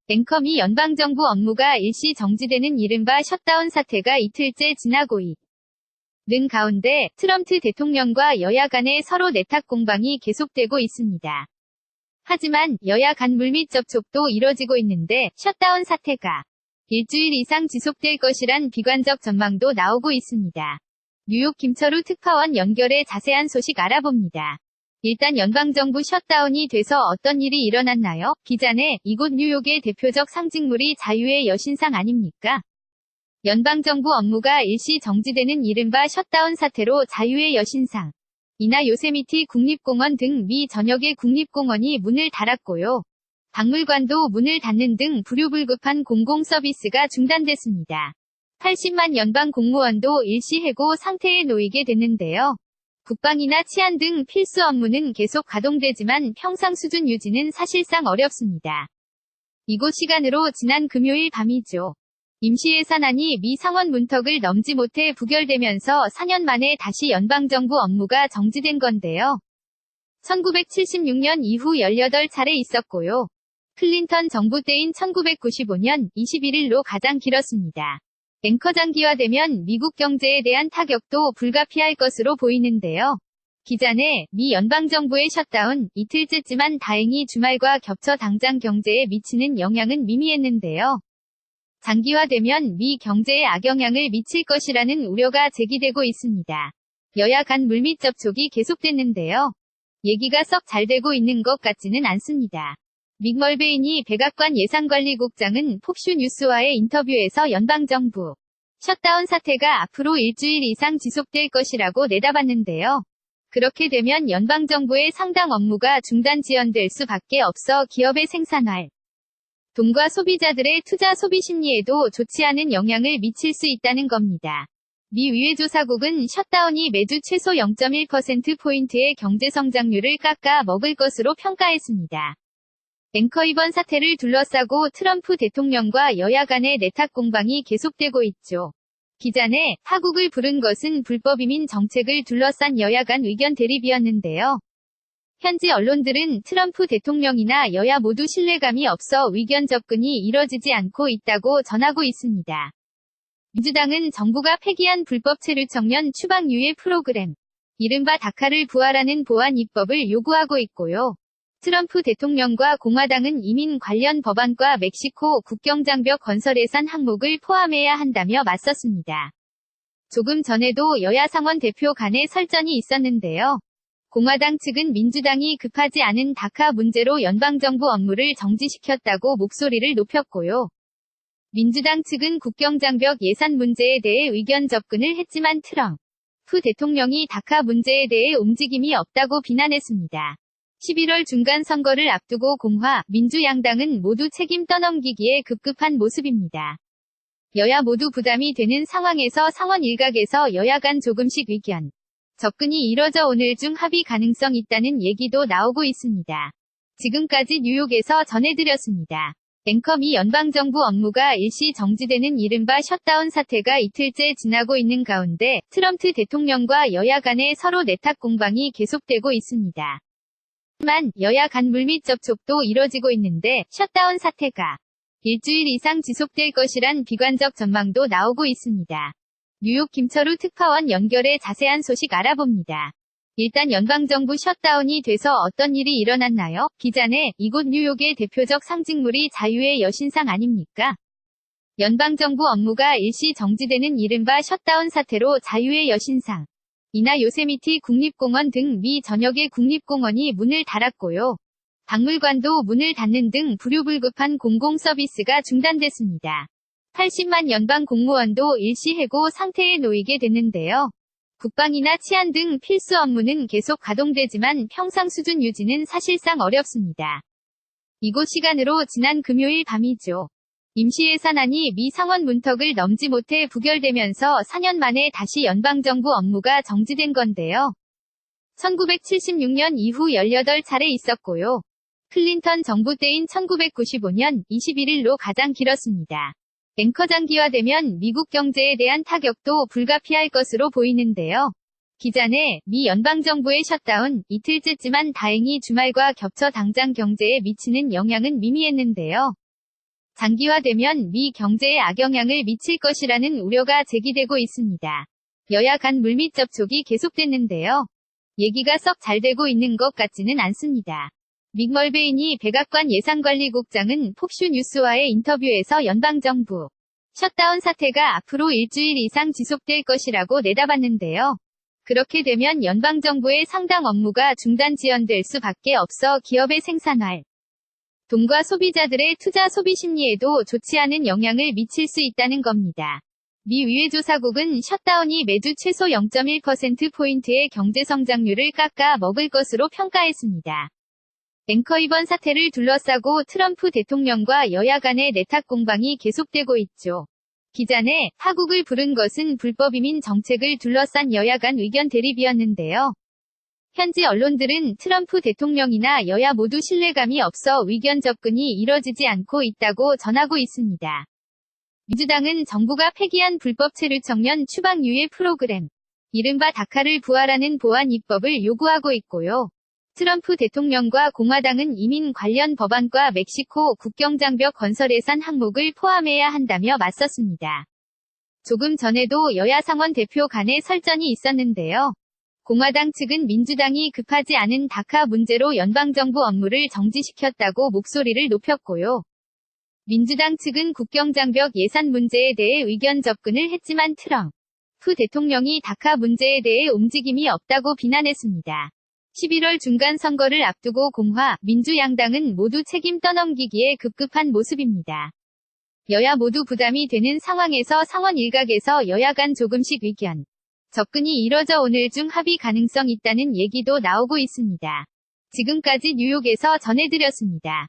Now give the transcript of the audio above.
앵커 미 연방정부 업무가 일시 정지되는 이른바 셧다운 사태가 이틀째 지나고 있는 가운데 트럼프 대통령과 여야 간의 서로 내탁 공방이 계속되고 있습니다. 하지만 여야 간 물밑 접촉도 이뤄지고 있는데 셧다운 사태가 일주일 이상 지속될 것이란 비관적 전망도 나오고 있습니다. 뉴욕 김철우 특파원 연결해 자세한 소식 알아봅니다. 일단 연방정부 셧다운이 돼서 어떤 일이 일어났나요? 기자네, 이곳 뉴욕의 대표적 상징물이 자유의 여신상 아닙니까? 연방정부 업무가 일시 정지되는 이른바 셧다운 사태로 자유의 여신상, 이나 요세미티 국립공원 등 미 전역의 국립공원이 문을 닫았고요. 박물관도 문을 닫는 등 불효불급한 공공 서비스가 중단됐습니다. 80만 연방 공무원도 일시 해고 상태에 놓이게 됐는데요. 국방이나 치안 등 필수 업무는 계속 가동되지만 평상 수준 유지는 사실상 어렵습니다. 이곳 시간으로 지난 금요일 밤이죠. 임시예산안이 미 상원 문턱을 넘지 못해 부결되면서 4년 만에 다시 연방정부 업무가 정지된 건데요. 1976년 이후 18차례 있었고요. 클린턴 정부 때인 1995년 21일로 가장 길었습니다. 앵커 장기화되면 미국 경제에 대한 타격도 불가피할 것으로 보이는데요. 기자네, 미 연방정부의 셧다운, 이틀째지만 다행히 주말과 겹쳐 당장 경제에 미치는 영향은 미미했는데요. 장기화되면 미 경제에 악영향을 미칠 것이라는 우려가 제기되고 있습니다. 여야 간 물밑 접촉이 계속됐는데요. 얘기가 썩 잘 되고 있는 것 같지는 않습니다. 믹 멀베이니 백악관 예산관리국장은 폭슈 뉴스와의 인터뷰에서 연방정부 셧다운 사태가 앞으로 일주일 이상 지속될 것이라고 내다봤는데요. 그렇게 되면 연방정부의 상당 업무가 중단 지연될 수밖에 없어 기업의 생산활 동과 소비자들의 투자 소비 심리에도 좋지 않은 영향을 미칠 수 있다는 겁니다. 미 의회조사국은 셧다운이 매주 최소 0.1%포인트의 경제성장률을 깎아 먹을 것으로 평가했습니다. 앵커 이번 사태를 둘러싸고 트럼프 대통령과 여야 간의 내탁 공방이 계속되고 있죠. 기자네, 파국을 부른 것은 불법 이민 정책을 둘러싼 여야 간 의견 대립이었는데요. 현지 언론들은 트럼프 대통령이나 여야 모두 신뢰감이 없어 의견 접근이 이뤄지지 않고 있다고 전하고 있습니다. 민주당은 정부가 폐기한 불법 체류 청년 추방 유예 프로그램, 이른바 다카를 부활하는 보안 입법을 요구하고 있고요. 트럼프 대통령과 공화당은 이민 관련 법안과 멕시코 국경장벽 건설 예산 항목을 포함해야 한다며 맞섰습니다. 조금 전에도 여야 상원 대표 간의 설전이 있었는데요. 공화당 측은 민주당이 급하지 않은 다카 문제로 연방정부 업무를 정지시켰다고 목소리를 높였고요. 민주당 측은 국경장벽 예산 문제에 대해 의견 접근을 했지만 트럼프 대통령이 다카 문제에 대해 움직임이 없다고 비난했습니다. 11월 중간 선거를 앞두고 공화, 민주 양당은 모두 책임 떠넘기기에 급급한 모습입니다. 여야 모두 부담이 되는 상황에서 상원 일각에서 여야 간 조금씩 의견 접근이 이뤄져 오늘 중 합의 가능성 있다는 얘기도 나오고 있습니다. 지금까지 뉴욕에서 전해드렸습니다. 앵커 미 연방정부 업무가 일시 정지되는 이른바 셧다운 사태가 이틀째 지나고 있는 가운데 트럼프 대통령과 여야 간의 서로 내탁 공방이 계속되고 있습니다. 하지만 여야 간 물밑 접촉도 이뤄지고 있는데 셧다운 사태가 일주일 이상 지속될 것이란 비관적 전망도 나오고 있습니다. 뉴욕 김철우 특파원 연결해 자세한 소식 알아봅니다. 일단 연방정부 셧다운이 돼서 어떤 일이 일어났나요? 기자네, 이곳 뉴욕의 대표적 상징물이 자유의 여신상 아닙니까? 연방정부 업무가 일시 정지되는 이른바 셧다운 사태로 자유의 여신상, 이나 요세미티 국립공원 등 미 전역의 국립공원이 문을 닫았고요. 박물관도 문을 닫는 등 불효불급한 공공 서비스가 중단됐습니다. 80만 연방 공무원도 일시 해고 상태에 놓이게 됐는데요. 국방이나 치안 등 필수 업무는 계속 가동되지만 평상 수준 유지는 사실상 어렵습니다. 이곳 시간으로 지난 금요일 밤이죠. 임시예산안이 미 상원 문턱을 넘지 못해 부결되면서 4년 만에 다시 연방정부 업무가 정지된 건데요. 1976년 이후 18차례 있었고요. 클린턴 정부 때인 1995년 21일로 가장 길었습니다. 앵커 장기화되면 미국 경제에 대한 타격도 불가피할 것으로 보이는데요. 기자네, 미 연방정부의 셧다운, 이틀째지만 다행히 주말과 겹쳐 당장 경제에 미치는 영향은 미미했는데요. 장기화되면 미 경제에 악영향을 미칠 것이라는 우려가 제기되고 있습니다. 여야 간 물밑 접촉이 계속됐는데요. 얘기가 썩 잘 되고 있는 것 같지는 않습니다. 믹 멀베이니 백악관 예산관리국장은 폭슈 뉴스와의 인터뷰에서 연방정부 셧다운 사태가 앞으로 일주일 이상 지속될 것이라고 내다봤는데요. 그렇게 되면 연방정부의 상당 업무가 중단 지연될 수밖에 없어 기업의 생산활 동과 소비자들의 투자 소비 심리에도 좋지 않은 영향을 미칠 수 있다는 겁니다. 미 의회조사국은 셧다운이 매주 최소 0.1%포인트의 경제성장률을 깎아 먹을 것으로 평가했습니다. 앵커 입원 사태를 둘러싸고 트럼프 대통령과 여야 간의 내탁 공방이 계속되고 있죠. 기자 내 파국을 부른 것은 불법 이민 정책을 둘러싼 여야 간 의견 대립이었는데요. 현지 언론들은 트럼프 대통령이나 여야 모두 신뢰감이 없어 의견 접근이 이뤄지지 않고 있다고 전하고 있습니다. 민주당은 정부가 폐기한 불법 체류 청년 추방 유예 프로그램, 이른바 다카를 부활하는 보안 입법을 요구하고 있고요. 트럼프 대통령과 공화당은 이민 관련 법안과 멕시코 국경장벽 건설 예산 항목을 포함해야 한다며 맞섰습니다. 조금 전에도 여야 상원 대표 간의 설전이 있었는데요. 공화당 측은 민주당이 급하지 않은 다카 문제로 연방정부 업무를 정지시켰다고 목소리를 높였고요. 민주당 측은 국경장벽 예산 문제에 대해 의견 접근을 했지만 트럼프 대통령이 다카 문제에 대해 움직임이 없다고 비난했습니다. 11월 중간 선거를 앞두고 공화, 민주 양당은 모두 책임 떠넘기기에 급급한 모습입니다. 여야 모두 부담이 되는 상황에서 상원 일각에서 여야 간 조금씩 의견 접근이 이뤄져 오늘 중 합의 가능성 있다는 얘기도 나오고 있습니다. 지금까지 뉴욕에서 전해드렸습니다.